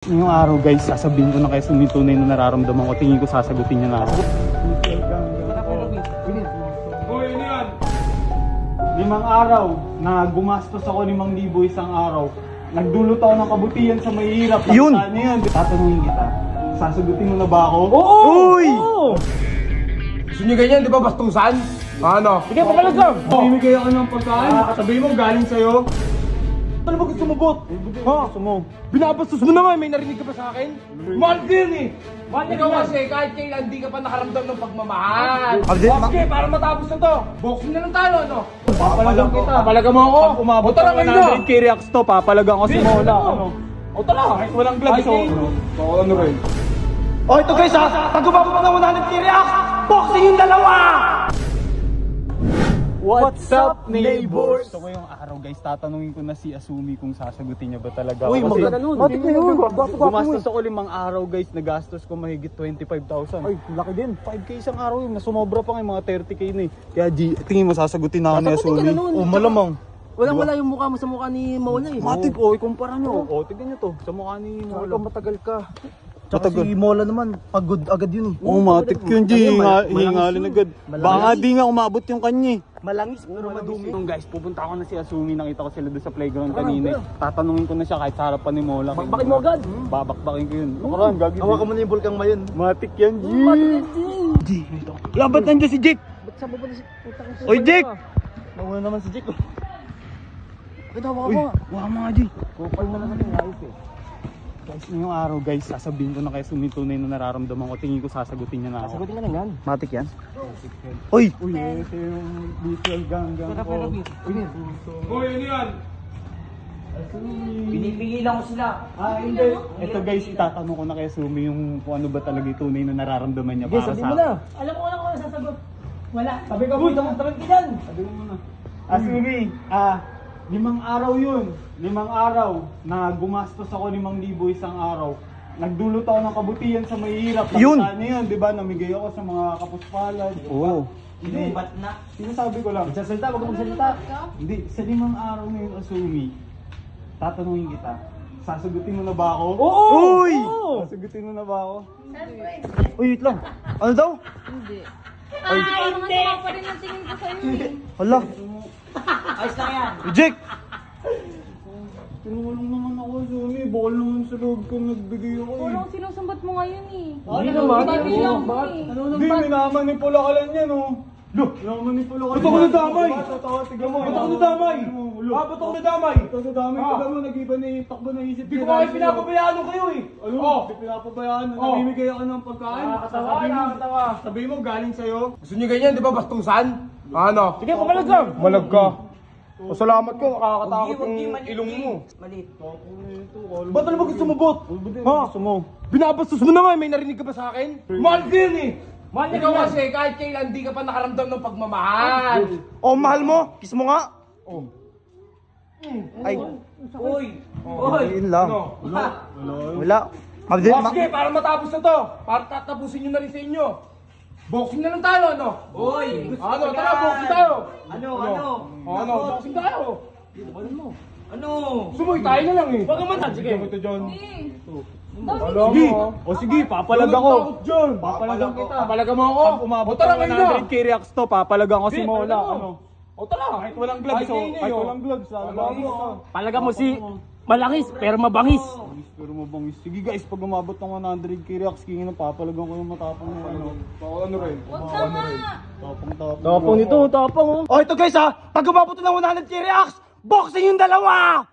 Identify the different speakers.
Speaker 1: Ngayong araw guys, sasabihin ko na kayo tunay na nararamdaman ko. Tingin ko sasagutin niya na ako.
Speaker 2: Uy, ano yan?
Speaker 1: 5 araw na gumastos ako 5,000 isang araw. Nagdulot ako ng kabutihan sa mahihirap.
Speaker 3: Yun!
Speaker 1: Tatanungin kita, sasagutin mo na ba ako?
Speaker 2: Oo!
Speaker 3: Uy!
Speaker 2: Gusto nyo ganyan, di ba bastusan? Ano? Sige, pakalag lang!
Speaker 1: Mamimigay ako ng pagkain. Sabihin mo galing sa'yo.
Speaker 2: Ano ba gusto mo, bot? Ha?
Speaker 1: Gusto mo?
Speaker 2: Binabastos mo na nga, may narinig ka ba sa akin? Mahal din eh! Mahal ikaw kasi, kahit kailan di ka pa nakaramdam ng pagmamahal. Okay, para matapos na to, boxing na lang tayo, ano?
Speaker 1: Papalagang kita.
Speaker 2: Papalaga mo ako?
Speaker 1: Pag umabot
Speaker 2: O tara,
Speaker 1: ng
Speaker 2: ngayon na!
Speaker 1: 100k reacts to, papalagang ko si Mola. Ano?
Speaker 2: O tara!
Speaker 1: Kahit walang gloves,
Speaker 2: Ay,
Speaker 1: ano rin?
Speaker 3: Oh, ito guys ha! Pag umabot ng 100k reacts, boxing yung dalawa!
Speaker 1: What's up, neighbors? Gusto ko yung araw guys, tatanungin ko na si Asumi kung sasagutin niya ba talaga ako.
Speaker 3: Uy, maganda nun. Matik na yun.
Speaker 1: Gumastos ako 5 araw guys, nagastos ko mahigit 25,000.
Speaker 3: Ay, laki din.
Speaker 1: 5k isang araw yun, nasumobra pa nga yung mga 30k na eh. Kaya tingin mo sasagutin na ako ni
Speaker 3: Sasagutin
Speaker 1: Asumi?
Speaker 3: ka na nun.
Speaker 1: O malamang.
Speaker 3: Wala yung mukha mo sa mukha ni Mola eh.
Speaker 1: Matik, ikumpara nyo. O, tignan nyo to, sa mukha ni
Speaker 3: Ikaw
Speaker 1: Mola.
Speaker 3: matagal ka. Tsaka si Mola naman, pagod agad yun eh.
Speaker 1: Oo, matik yun, G. Hingalin agad. Baka nga di nga umabot yung kanya eh.
Speaker 3: Malangis pero madumi.
Speaker 1: Nung guys, pupunta ako na si Asumi, nakita ko sila doon sa playground kanina. Tatanungin ko na siya kahit sa harapan ni Mola.
Speaker 3: Bakit mo agad?
Speaker 1: Babakbakin ko yun. Nakaraan, gagi.
Speaker 3: Hawakan mo na yung bulkang mayon.
Speaker 1: Matik yan, G.
Speaker 3: G, ito.
Speaker 1: Labat nandiyan si Jake.
Speaker 3: Ba't sabi ba na si putang ito?
Speaker 1: Oy, Jake!
Speaker 3: Nauna naman si Jake. Bakit hawakan
Speaker 1: Uy,
Speaker 3: mo nga?
Speaker 1: wala mga G. Kupal na naman yung ayos eh. Guys, ngayong araw guys, sasabihin ko na kayo tunay na nararamdaman ko. Tingin ko sasagutin niya na ako.
Speaker 3: Sagutin ka lang yan. Matik yan.
Speaker 1: Uy! Uy, ito yung detail gang ko.
Speaker 2: Uy, ano yan?
Speaker 3: Pinipigilan ko sila.
Speaker 1: Hindi. Ito guys, itatanong ko na kay Sumi yung kung ano ba talaga yung tunay na nararamdaman niya
Speaker 3: Okay,
Speaker 1: para
Speaker 3: sabihin
Speaker 1: sa
Speaker 3: mo na.
Speaker 4: Alam ko ano sasagot. Wala.
Speaker 1: Sabi ka,
Speaker 3: Uy, tamang kilan.
Speaker 1: sabi mo muna. Sumi, 5 araw yun. 5 araw na gumastos ako 5,000 isang araw. Nagdulot ako ng kabutihan sa mahihirap.
Speaker 3: Yun!
Speaker 1: Ano yun, di ba? Namigay ako sa mga kapuspalad.
Speaker 3: Oo.
Speaker 1: Hindi.
Speaker 3: Ba't na?
Speaker 1: Sinasabi ko lang.
Speaker 3: Magsasalita, wag kang magsalita.
Speaker 1: Hindi, sa 5 araw na yun, Asumi, tatanungin kita, sasagutin mo na ba ako?
Speaker 2: Oo!
Speaker 3: Uy!
Speaker 1: Sasagutin mo na ba ako?
Speaker 3: Uy, wait lang. Ano daw?
Speaker 4: Hindi. Ay, parang masama pa rin ang tingin ko sa'yo eh.
Speaker 3: Hala.
Speaker 4: Ayos lang yan.
Speaker 3: Jake!
Speaker 1: Tinulong naman ako, Asumi. Bawal naman sa loob ko nagbigay ako eh.
Speaker 4: Walang sinusumbat mo ngayon eh.
Speaker 3: Hindi naman.
Speaker 4: Babi lang mo
Speaker 3: Bakit?
Speaker 4: eh.
Speaker 1: Hindi, minamanipula ka lang yan oh. Minamanipula ka lang.
Speaker 2: Ba't ako nadamay?
Speaker 1: Tatawa, tignan mo.
Speaker 2: Ba't ako nadamay? Ba't ako nadamay?
Speaker 1: Ito sa dami, tignan mo, nag-iba na yung takbo na isip.
Speaker 2: Di ko kayo pinapabayaan kayo eh.
Speaker 1: Ano? Di pinapabayaan. Namimigay ako ng pagkain.
Speaker 2: Nakakatawa.
Speaker 1: Sabi mo, galing sa'yo.
Speaker 2: Gusto nyo ganyan, di ba bastusan? Ano? Sige, pamalag lang. Malag ka. Pasalamat ko, nakakatakot yung ilong mo.
Speaker 3: Malit.
Speaker 2: Ba't ano ba gusto mo, bot? Ha?
Speaker 1: Gusto mo?
Speaker 2: Binabastos mo na nga, may narinig ka ba sa akin? Mahal din eh! Mahal ikaw kasi, kahit kailan di ka pa nakaramdam ng pagmamahal.
Speaker 3: Oh, mahal mo? Kiss mo nga.
Speaker 2: Oh.
Speaker 3: Ay,
Speaker 4: Uy!
Speaker 3: yun lang.
Speaker 2: Ano?
Speaker 3: Wala. Magdin,
Speaker 2: Sige, para matapos na to. Para tatapusin nyo na rin sa inyo. Boxing na lang tayo, ano?
Speaker 4: Uy!
Speaker 2: Ano, tara, boxing tayo.
Speaker 4: Ano?
Speaker 2: Ano, boxing tayo.
Speaker 4: Ano?
Speaker 2: Sumoy tayo na lang eh.
Speaker 4: Wag naman, sige.
Speaker 2: Ito dyan.
Speaker 4: Dami.
Speaker 1: Sige. O sige, papalag ako.
Speaker 2: Dyan.
Speaker 1: Papalagan kita.
Speaker 2: Papalaga mo ako.
Speaker 1: Pag umabot
Speaker 2: O tara,
Speaker 1: ng
Speaker 2: ngayon na.
Speaker 1: 100k reacts to, papalagan ko si
Speaker 2: Sige,
Speaker 1: Mola.
Speaker 2: palagan mo.
Speaker 1: Ano?
Speaker 2: O tara.
Speaker 1: Kahit walang gloves,
Speaker 2: Kahit ngayon,
Speaker 1: kahit
Speaker 2: oh.
Speaker 1: walang gloves, lalabas mo.
Speaker 3: Palaga mo si malangis pero mabangis.
Speaker 1: Pero mabangis. Sige guys, pag umabot ng 100k reacts, kingin na papalagan ko yung matapang na ano.
Speaker 2: Ano rin?
Speaker 4: Wag ka nga.
Speaker 1: Tapang-tapang.
Speaker 3: Tapang nito, tapang oh. Oh, ito guys ha. Pag umabot ng 100k reacts, boxing yung dalawa!